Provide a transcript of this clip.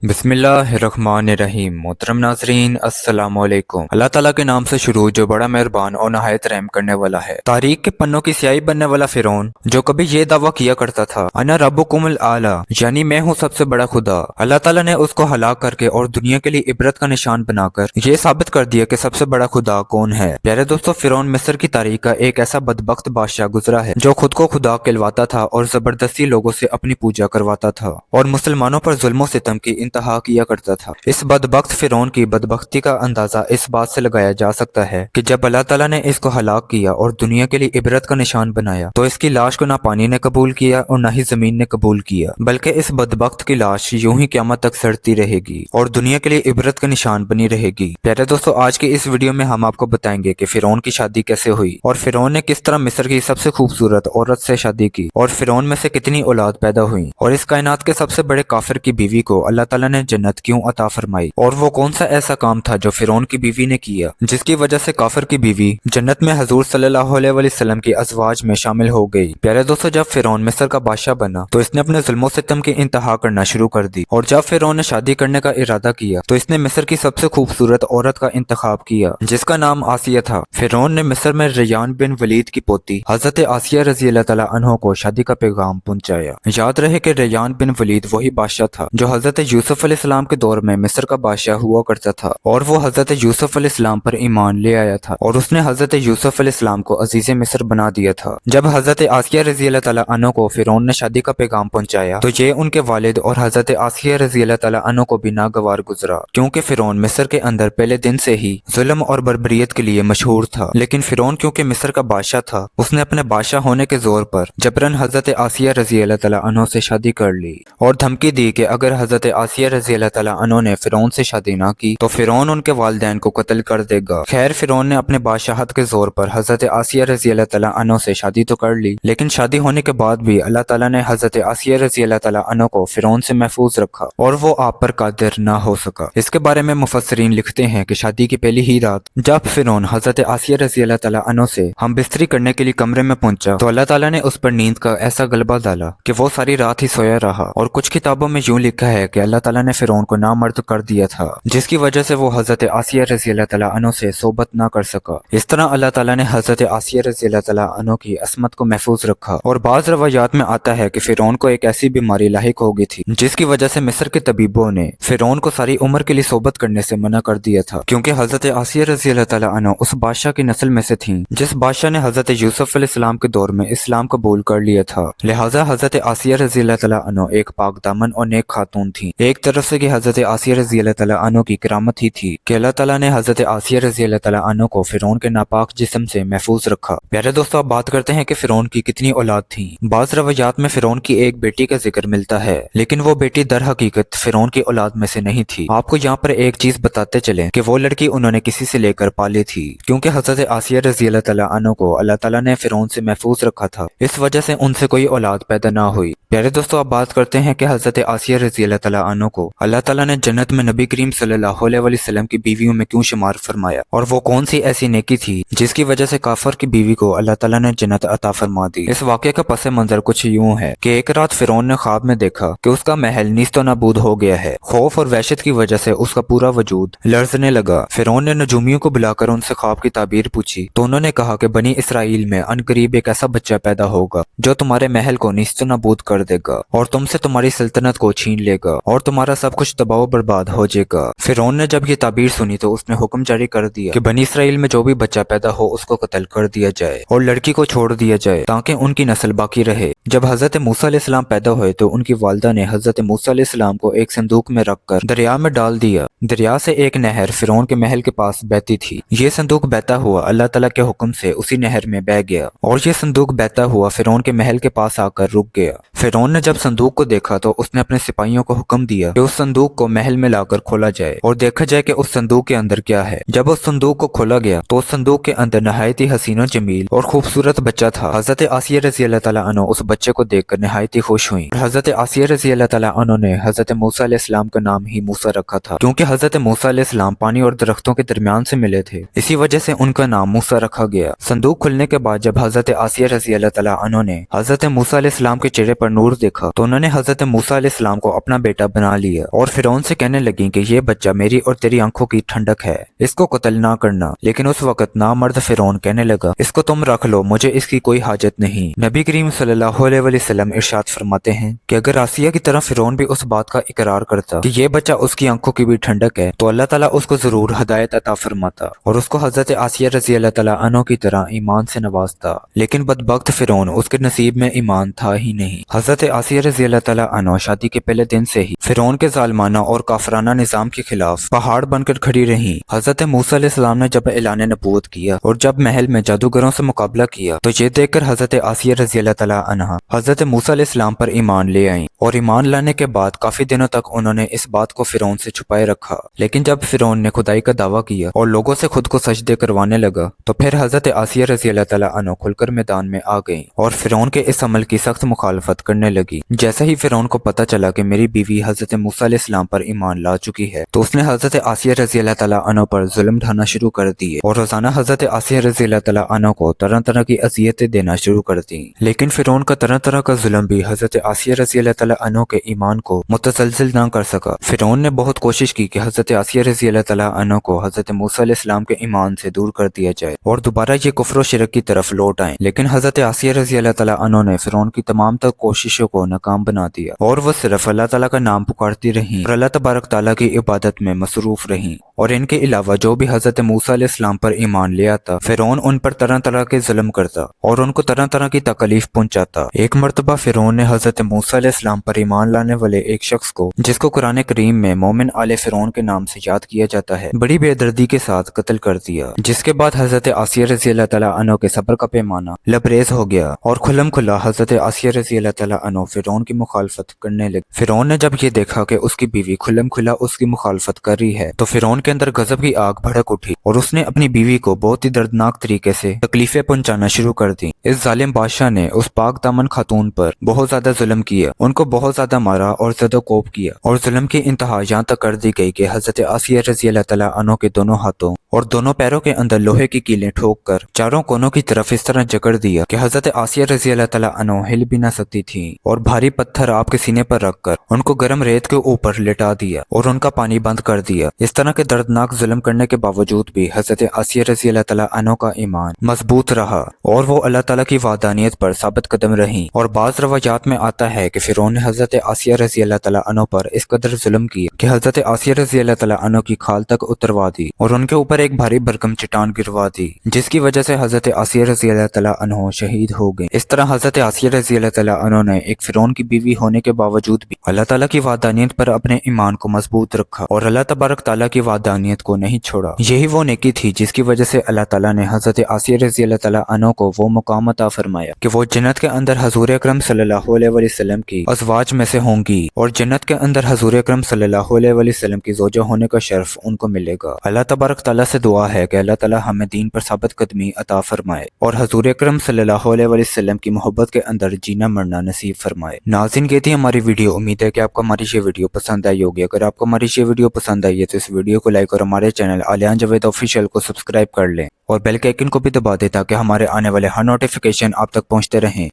बिस्मिल्लाहिर्रहमानिर्रहीम। मोहतरम नाजरीन, अस्सलाम वालेकुम। अल्लाह ताला के नाम से शुरू जो बड़ा मेहरबान और नहायत रहम करने वाला है। तारीख के पन्नों की स्याही बनने वाला फिरौन जो कभी ये दावा किया करता था, अना रब्बुकुमुल आला, यानी मैं हूँ सबसे बड़ा खुदा। अल्लाह ताला ने उसको हलाक करके और दुनिया के लिए इबरत का निशान बनाकर ये साबित कर दिया कि सबसे बड़ा खुदा कौन है। प्यारे दोस्तों, फिरौन मिस्र की तारीख का एक ऐसा बदबख्त बादशाह गुजरा है जो खुद को खुदा कहलवाता था और जबरदस्ती लोगों से अपनी पूजा करवाता था और मुसलमानों पर जुल्म सितम की इंतहा किया करता था। इस बदबख्त फिरौन की बदबख्ती का अंदाजा इस बात से लगाया जा सकता है कि जब अल्लाह ताला ने इसको हलाक किया और दुनिया के लिए इबरत का निशान बनाया तो इसकी लाश को ना पानी ने कबूल किया और ना ही जमीन ने कबूल किया, बल्कि इस बदबख्त की लाश यूं ही क़यामत तक सड़ती रहेगी और दुनिया के लिए इबरत का निशान बनी रहेगी। प्यारे दोस्तों, आज की इस वीडियो में हम आपको बताएंगे कि फिरौन की शादी कैसे हुई और फिरौन ने किस तरह मिस्र की सबसे खूबसूरत औरत से शादी की और फिरौन में से कितनी औलाद पैदा हुई और इस कायनात के सबसे बड़े काफिर की बीवी को अल्लाह ताला ने जन्नत क्यों अता फरमाई और वो कौन सा ऐसा काम था जो फिरौन की बीवी ने किया जिसकी वजह से काफिर की बीवी जन्नत में हजूर सल्लल्लाहु अलैहि वसल्लम की अज़वाज में शामिल हो गई। प्यारे दोस्तों, जब फिरौन मिस्र का बादशाह बना तो इसने अपने जुल्मो सितम की इंतहा करना शुरू कर दी और जब फिरौन ने शादी करने का इरादा किया तो इसने मिस्र की सबसे खूबसूरत औरत का इंतखाब किया जिसका नाम आसिया था। फिरौन ने मिस्र में रैयान बिन वलीद की पोती हजरत आसिया रजी अल्लाह तआला अन्हा को शादी का पैगाम पहुंचाया। याद रहे कि रैयान बिन वलीद वही बादशाह था जो हजरत यूसुफ अलैहिस्सलाम के दौर में मिस्र का बादशाह हुआ करता था और वो हजरत यूसुफ अलैहिस्सलाम पर ईमान ले आया था और उसने हजरत यूसुफ अलैहिस्सलाम को अजीज मिस्र बना दिया था। जब हजरत आसिया रजी अल्लाह तआला अन्हा को फिरौन ने शादी का पैगाम पहुंचाया तो ये उनके वालिद और हजरत आसिया रजी अल्लाह तआला अन्हा को भी नागवार गुजरा, क्योंकि फिरौन मिस्र के अंदर पहले दिन से ही जुल्म और बर्बरियत के लिए मशहूर था। लेकिन फिरौन क्योंकि मिस्र का बादशाह था, उसने अपने बादशाह होने के जोर पर जबरन हजरत आसिया रजी अल्लाह तआला अन्हा से शादी कर ली और धमकी दी कि अगर हजरत आसिया रजी अल्लाह तआला अन्हा ने फिरौन से शादी ना की तो फिरौन उनके वालिदैन को कत्ल कर देगा। खैर, फिरौन ने अपने बादशाहत के जोर पर हजरत आसिया रजी अल्लाह तआला अन्हा से शादी तो कर ली, लेकिन शादी होने के बाद भी अल्लाह ताला ने हजरत आसिया रजी अल्लाह तआला अन्हा को फिरौन से महफूज रखा और वो आप पर कादिर ना हो सका। इसके बारे में मुफस्सिरीन लिखते हैं कि शादी की पहली ही रात जब फिरौन हजरत आसिया रजी अल्लाह तआला अन्हा से हम बिस्तरी करने के लिए कमरे में पहुंचा तो अल्लाह ताला ने उस पर नींद का ऐसा गलबा डाला कि वो सारी रात ही सोया रहा और कुछ किताबों में यूं लिखा है कि अल्लाह ताला ने फिरौन को नामर्द कर दिया था, जिसकी वजह से वो हजरत आसिया रजी अल्लाह तआला अन्हा से सोबत ना कर सका। इस तरह अल्लाह ताला ने हजरत आसिया रजी अल्लाह तआला अन्हा की असमत को महफूज रखा और बाज रवायात में आता है कि फिरौन को एक ऐसी बीमारी लाहिक हो गई थी जिसकी वजह से मिस्र के तबीबों ने फिरौन को सारी उम्र के लिए सोबत करने से मना कर दिया था, क्योंकि हजरत आसिया रजी अल्लाह तआला अन्हा उस बादशाह की नस्ल में से थी जिस बादशाह ने हजरत यूसुफ अलैहिस्सलाम के दौर में इस्लाम कबूल कर लिया था। लिहाजा हजरत आसिया रजी अल्लाह तआला अन्हा एक पाक दामन और नेक खातून थी। एक तरफ से कि हजरत आसिया रजी अल्लाह तआला अन्हा की करामत ही थी कि अल्लाह ताला ने हजरत आसिया रजी अल्लाह तआला अन्हा को फिरौन के नापाक जिस्म से महफूज रखा। प्यारे दोस्तों, अब बात करते हैं कि फिरौन की कितनी औलाद थी। बाज रवायात में फिरौन की एक बेटी का जिक्र मिलता है, लेकिन वो बेटी दर हकीकत फिरौन की औलाद में से नहीं थी। आपको यहाँ पर एक चीज बताते चले कि वो लड़की उन्होंने किसी से लेकर पाली थी, क्योंकि हजरत आसिया रजी अल्लाह तआला अन्हा को अल्लाह ताला ने फिरौन से महफूज रखा था, इस वजह से उनसे कोई औलाद पैदा ना हुई। प्यारे दोस्तों, अब बात करते हैं कि हजरत आसिया रजी अल्लाह तआला अन्हा को अल्लाह ताला ने जन्नत में नबी करीम सल्लल्लाहु अलैहि वसल्लम की बीवियों में क्यों शुमार फरमाया और वो कौन सी ऐसी नेकी थी जिसकी वजह से काफर की बीवी को अल्लाह ताला ने जन्नत अता फरमा दी। इस वाक़े का पस मंजर कुछ यूं है कि एक रात फिरौन ने ख्वाब में देखा कि उसका महल नीस्तो नाबूद हो गया है। खौफ और वहशत की वजह से उसका पूरा वजूद लर्जने लगा। फिरौन ने नजूमियों को बुलाकर उनसे ख्वाब की ताबीर पूछी तो उन्होंने कहा कि बनी इसराइल में अनकरीब एक ऐसा बच्चा पैदा होगा जो तुम्हारे महल को नीस्तो नाबूद कर देगा और तुमसे तुम्हारी सल्तनत को छीन लेगा और तुम्हारा सब कुछ तबाह बर्बाद हो जाएगा। फिरौन ने जब ये ताबीर सुनी तो उसने हुक्म जारी कर दिया कि बनी इसराइल में जो भी बच्चा पैदा हो उसको कत्ल कर दिया जाए और लड़की को छोड़ दिया जाए ताकि उनकी नस्ल बाकी रहे। जब हजरत मूसा अलैहिस्सलाम पैदा हुए तो उनकी वालिदा ने हजरत मूसा अलैहिस्सलाम को एक संदूक में रखकर दरिया में डाल दिया। दरिया से एक नहर फिरौन के महल के पास बहती थी। ये संदूक बहता हुआ अल्लाह ताला के हुक्म से उसी नहर में बह गया और ये संदूक बहता हुआ फिरौन के महल के पास आकर रुक गया। फिरौन ने जब संदूक को देखा तो उसने अपने सिपाहियों को हुक्म दिया कि उस संदूक को महल में लाकर खोला जाए और देखा जाए कि उस संदूक के अंदर क्या है। जब उस संदूक को खोला गया तो उस संदूक के अंदर नहायत ही हसीन जमील और खूबसूरत बच्चा था। हजरत आसिया रजी अल्लाह तआला अन्हा उस बच्चे को देखकर नहायत ही खुश हुई। हजरत आसिया रजी अल्लाह तआला अन्हा ने हजरत मूसा अलैहिस्सलाम का नाम ही मूसा रखा था, क्योंकि हजरत मूसा अलैहिस्सलाम पानी और दरख्तों के दरमियान से मिले थे, इसी वजह से उनका नाम मूसा रखा गया। संदूक खुलने के बाद जब हजरत आसिया रजी अल्लाह तआला अन्हा ने हजरत मूसा अलैहिस्सलाम के चेहरे पर नूर देखा तो उन्होंने हजरत मूसा अलैहिस्सलाम को अपना बेटा बना बना लिया और फिरौन से कहने लगी कि ये बच्चा मेरी और तेरी आंखों की ठंडक है, इसको कत्ल ना करना। लेकिन उस वक्त नामर्द फिरौन कहने लगा, इसको तुम रख लो, मुझे इसकी कोई हाजत नहीं। नबी करीम सल्लल्लाहु अलैहि वसल्लम इरशाद फरमाते हैं कि अगर आसिया की तरह फिरौन भी उस बात का इकरार करता कि ये बच्चा उसकी आंखों की भी ठंडक है, तो अल्लाह ताला उसको जरूर हदायत अता फरमाता और उसको हजरत आसिया रजी अल्लाह ताला अन्हो की तरह ईमान से नवाजता। लेकिन बदबख्त फिरौन, उसके नसीब में ईमान था ही नहीं। हजरत आसिया रजी अल्लाह ताला अन्हा शादी के पहले दिन से ही फिरौन के जालमाना और काफराना निजाम के खिलाफ पहाड़ बनकर खड़ी रही। हजरत मूसा अलैहिस्सलाम ने जब ऐलान नबूवत किया और जब महल में जादूगरों से मुकाबला किया, तो ये देखकर हजरत आसिया रजी अल्लाह ताला अन्हा हजरत मूसा अलैहिस्सलाम पर ईमान ले आई और ईमान लाने के बाद काफी दिनों तक उन्होंने इस बात को फिरौन से छुपाए रखा। लेकिन जब फिरौन ने खुदाई का दावा किया और लोगों से खुद को सजदे करवाने लगा, तो फिर हजरत आसिया रजी अल्लाह ताला अन्हा खुलकर मैदान में आ गई और फिरौन के इस अमल की सख्त मुखालफत करने लगी। जैसे ही फिरौन को पता चला कि मेरी बीवी हजरत मूसा अलैहिस्सलाम पर ईमान ला चुकी है, तो उसने हजरत आसिया रजी अल्लाह ताला अन्हा पर जुल्म ढाना शुरू कर दिए और रोजाना हजरत आसिया रजी अल्लाह ताला अन्हा को तरह तरह की अजियतें देना शुरू कर दी। लेकिन फिरौन का तरह तरह का जुल्म भी हजरत आसिया रजी अल्लाह ताला अन्हा के ईमान को मुतसलसल न कर सका। फिरौन ने बहुत कोशिश की कि हजरत आसिया रजी अल्लाह ताला अन्हा को हजरत मूसा अलैहिस्सलाम के ईमान से दूर कर दिया जाए और दोबारा ये कुफ्र और शिरक की तरफ लौट आए। लेकिन हजरत आसिया रजी अल्लाह ताला अन्हा ने फिरौन की तमाम तक कोशिशों को नाकाम बना दिया और वो सिर्फ अल्लाह ताला का नाम पुकारती रही और अल्लाह तबारक ताला की इबादत में मसरूफ रही। और इनके अलावा जो भी हजरत मूसा अलैहिस्सलाम पर ईमान ले आता, फिरौन उन पर तरह तरह के जुल्म करता और उनको तरह तरह की तकलीफ पहुंचाता। एक मर्तबा फिरौन ने हजरत मूसा अलैहिस्सलाम पर ईमान लाने वाले एक शख्स को, जिसको कुरान करीम में मोमिन आले फिरौन के नाम से याद किया जाता है, बड़ी बेदर्दी के साथ कत्ल कर दिया। जिसके बाद हजरत आसिया रजी अल्लाह ताला अन्हा के सब्र का पैमाना लबरेज हो गया और खुल्लम खुल्ला हजरत आसिया रजी अल्लाह ताला अन्हा फिरौन की मुखालफत करने लगी। फिरौन ने जब ये देखा कि उसकी बीवी खुल्लम खुल्ला उसकी मुखालफत कर रही है, तो फिरौन के अंदर गजब की आग भड़क उठी और उसने अपनी बीवी को बहुत ही दर्दनाक तरीके से तकलीफें पहुंचाना शुरू कर दी। इस जालिम बादशाह ने उस पाक दामन खातून पर बहुत ज्यादा जुल्म किया, उनको बहुत ज्यादा मारा और ज़दोकोब किया और जुल्म की इंतहा यहाँ तक कर दी गई कि हजरत आसिया रजी अल्लाह ताला अन्हा के दोनों हाथों और दोनों पैरों के अंदर लोहे की कीलें ठोक कर चारों कोनों की तरफ इस तरह जकड़ दिया कि हजरत आसिया रजी अल्लाह ताला अन्हा हिल भी ना सकती थी और भारी पत्थर आपके सीने पर रखकर उनको गर्म रेत के ऊपर लिटा दिया और उनका पानी बंद कर दिया। इस तरह के दर्दनाक जुल्म करने के बावजूद भी हजरत आसिया रजी अल्लाह ताला अन्हा का ईमान मजबूत रहा और वो अल्लाह ताला की वादानियत पर साबित कदम रही। और बाज रवायात में आता है कि फिरौन ने हजरत आसिया रजी अल्लाह ताला अन्हा पर इस कदर जुल्म किया कि हजरत आसिया रजी अल्लाह ताला अन्हा की खाल तक उतरवा दी और उनके ऊपर एक भारी भरकम चट्टान गिरवा दी, जिसकी वजह से हजरत आसिया रजी अल्लाह ताला अन्हा शहीद हो गए। इस तरह हजरत आसिया रजी अल्लाह ताला अन्हा ने एक फिरौन की बीवी होने के बावजूद भी अल्लाह ताला की वादानियत पर अपने ईमान को मजबूत रखा और अल्लाह तबारक ताला की वादानियत को नहीं छोड़ा। यही वो नेकी थी जिसकी वजह से अल्लाह ताला ने हजरत आसिया रजी अल्लाह ताला अन्हा को वो मुकाम अता फरमाया कि वो जन्नत के अंदर हजूर अकरम सल्लल्लाहु अलैहि वसल्लम की अज़वाज में से होंगी और जन्नत के अंदर हजूर अकरम सल्लल्लाहु अलैहि वसल्लम की ज़ौजा होने का शर्फ उनको मिलेगा। अल्लाह तबारक ताला से दुआ है कि अल्लाह ताला हमें दीन पर साबित कदमी अता फरमाए और हजूर अकरम सल्लल्लाहु अलैहि वसल्लम की मोहब्बत के अंदर जीना मरना नसीब फरमाए। नाज़रीन, ये थी हमारी वीडियो। उम्मीद है कि आपको हमारी ये वीडियो पसंद आई होगी। अगर आपको हमारी ये वीडियो पसंद आई है तो इस वीडियो को लाइक और हमारे चैनल आलियान जावेद ऑफिशियल को सब्सक्राइब कर लें और बेल के आइकन को भी दबा दें ताकि हमारे आने वाले हर नोटिफिकेशन आप तक पहुंचते रहें।